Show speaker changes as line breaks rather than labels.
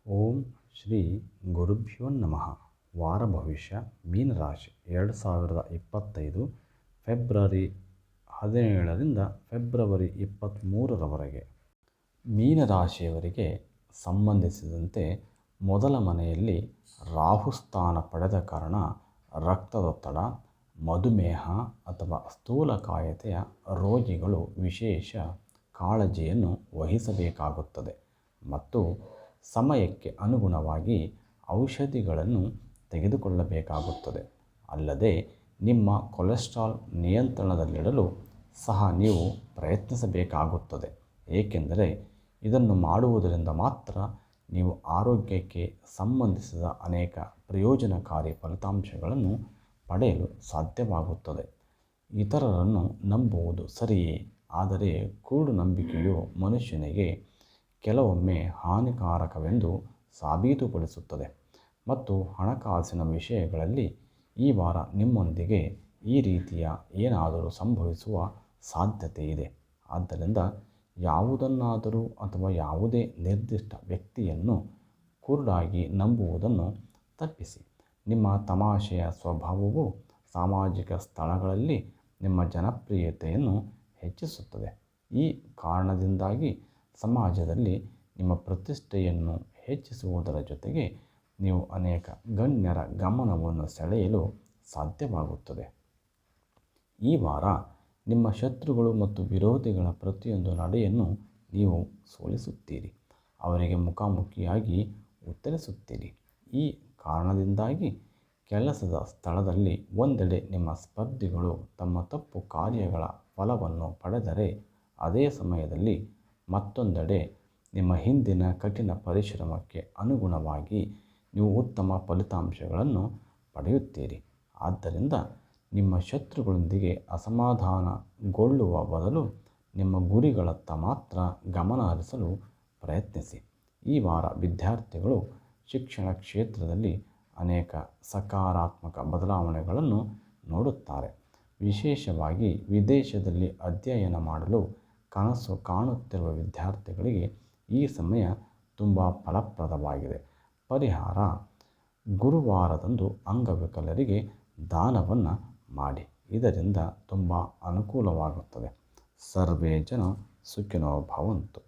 ಓಂ ಶ್ರೀ ಗುರುಭ್ಯೋ ನಮಃ. ವಾರ ಭವಿಷ್ಯ ಮೀನರಾಶಿ 2025 ಫೆಬ್ರವರಿ 17ರಿಂದ ಫೆಬ್ರವರಿ 23ರವರೆಗೆ. ಮೀನರಾಶಿಯವರಿಗೆ ಸಂಬಂಧಿಸಿದಂತೆ ಮೊದಲ ಮನೆಯಲ್ಲಿ ರಾಹುಸ್ಥಾನ ಪಡೆದ ಕಾರಣ ರಕ್ತದೊತ್ತಡ, ಮಧುಮೇಹ ಅಥವಾ ಸ್ಥೂಲಕಾಯತೆಯ ರೋಗಿಗಳು ವಿಶೇಷ ಕಾಳಜಿಯನ್ನು ವಹಿಸಬೇಕಾಗುತ್ತದೆ ಮತ್ತು ಸಮಯಕ್ಕೆ ಅನುಗುಣವಾಗಿ ಔಷಧಿಗಳನ್ನು ತೆಗೆದುಕೊಳ್ಳಬೇಕಾಗುತ್ತದೆ. ಅಲ್ಲದೆ ನಿಮ್ಮ ಕೊಲೆಸ್ಟ್ರಾಲ್ ನಿಯಂತ್ರಣದಲ್ಲಿಡಲು ಸಹ ನೀವು ಪ್ರಯತ್ನಿಸಬೇಕಾಗುತ್ತದೆ, ಏಕೆಂದರೆ ಇದನ್ನು ಮಾಡುವುದರಿಂದ ಮಾತ್ರ ನೀವು ಆರೋಗ್ಯಕ್ಕೆ ಸಂಬಂಧಿಸಿದ ಅನೇಕ ಪ್ರಯೋಜನಕಾರಿ ಫಲಿತಾಂಶಗಳನ್ನು ಪಡೆಯಲು ಸಾಧ್ಯವಾಗುತ್ತದೆ. ಇತರರನ್ನು ನಂಬುವುದು ಸರಿಯೇ, ಆದರೆ ಕುರುಡು ನಂಬಿಕೆಯು ಮನುಷ್ಯನಿಗೆ ಕೆಲವೊಮ್ಮೆ ಹಾನಿಕಾರಕವೆಂದು ಸಾಬೀತುಪಡಿಸುತ್ತದೆ ಮತ್ತು ಹಣಕಾಸಿನ ವಿಷಯಗಳಲ್ಲಿ ಈ ವಾರ ನಿಮ್ಮೊಂದಿಗೆ ಈ ರೀತಿಯ ಏನಾದರೂ ಸಂಭವಿಸುವ ಸಾಧ್ಯತೆ ಇದೆ. ಆದ್ದರಿಂದ ಯಾವುದನ್ನಾದರೂ ಅಥವಾ ಯಾವುದೇ ನಿರ್ದಿಷ್ಟ ವ್ಯಕ್ತಿಯನ್ನು ಕುರುಡಾಗಿ ನಂಬುವುದನ್ನು ತಪ್ಪಿಸಿ. ನಿಮ್ಮ ತಮಾಷೆಯ ಸ್ವಭಾವವು ಸಾಮಾಜಿಕ ಸ್ಥಳಗಳಲ್ಲಿ ನಿಮ್ಮ ಜನಪ್ರಿಯತೆಯನ್ನು ಹೆಚ್ಚಿಸುತ್ತದೆ. ಈ ಕಾರಣದಿಂದಾಗಿ ಸಮಾಜದಲ್ಲಿ ನಿಮ್ಮ ಪ್ರತಿಷ್ಠೆಯನ್ನು ಹೆಚ್ಚಿಸುವುದರ ಜೊತೆಗೆ ನೀವು ಅನೇಕ ಗಣ್ಯರ ಗಮನವನ್ನು ಸೆಳೆಯಲು ಸಾಧ್ಯವಾಗುತ್ತದೆ. ಈ ವಾರ ನಿಮ್ಮ ಶತ್ರುಗಳು ಮತ್ತು ವಿರೋಧಿಗಳ ಪ್ರತಿಯೊಂದು ನಡೆಯನ್ನು ನೀವು ಸೋಲಿಸುತ್ತೀರಿ, ಅವರಿಗೆ ಮುಖಾಮುಖಿಯಾಗಿ ಉತ್ತರಿಸುತ್ತೀರಿ. ಈ ಕಾರಣದಿಂದಾಗಿ ಕೆಲಸದ ಸ್ಥಳದಲ್ಲಿ ಒಂದೆಡೆ ನಿಮ್ಮ ಸ್ಪರ್ಧಿಗಳು ತಮ್ಮ ತಪ್ಪು ಕಾರ್ಯಗಳ ಫಲವನ್ನು ಪಡೆದರೆ, ಅದೇ ಸಮಯದಲ್ಲಿ ಮತ್ತೊಂದೆಡೆ ನಿಮ್ಮ ಹಿಂದಿನ ಕಠಿಣ ಪರಿಶ್ರಮಕ್ಕೆ ಅನುಗುಣವಾಗಿ ನೀವು ಉತ್ತಮ ಫಲಿತಾಂಶಗಳನ್ನು ಪಡೆಯುತ್ತೀರಿ. ಆದ್ದರಿಂದ ನಿಮ್ಮ ಶತ್ರುಗಳೊಂದಿಗೆ ಅಸಮಾಧಾನಗೊಳ್ಳುವ ಬದಲು ನಿಮ್ಮ ಗುರಿಗಳತ್ತ ಮಾತ್ರ ಗಮನ ಹರಿಸಲು ಪ್ರಯತ್ನಿಸಿ. ಈ ವಾರ ವಿದ್ಯಾರ್ಥಿಗಳು ಶಿಕ್ಷಣ ಕ್ಷೇತ್ರದಲ್ಲಿ ಅನೇಕ ಸಕಾರಾತ್ಮಕ ಬದಲಾವಣೆಗಳನ್ನು ನೋಡುತ್ತಾರೆ. ವಿಶೇಷವಾಗಿ ವಿದೇಶದಲ್ಲಿ ಅಧ್ಯಯನ ಮಾಡಲು ಕನಸು ಕಾಣುತ್ತಿರುವ ವಿದ್ಯಾರ್ಥಿಗಳಿಗೆ ಈ ಸಮಯ ತುಂಬ ಫಲಪ್ರದವಾಗಿದೆ. ಪರಿಹಾರ: ಗುರುವಾರದಂದು ಅಂಗವಿಕಲರಿಗೆ ದಾನವನ್ನು ಮಾಡಿ, ಇದರಿಂದ ತುಂಬ ಅನುಕೂಲವಾಗುತ್ತದೆ. ಸರ್ವೇ ಜನ ಸುಖಿನೋ ಭವಂತು.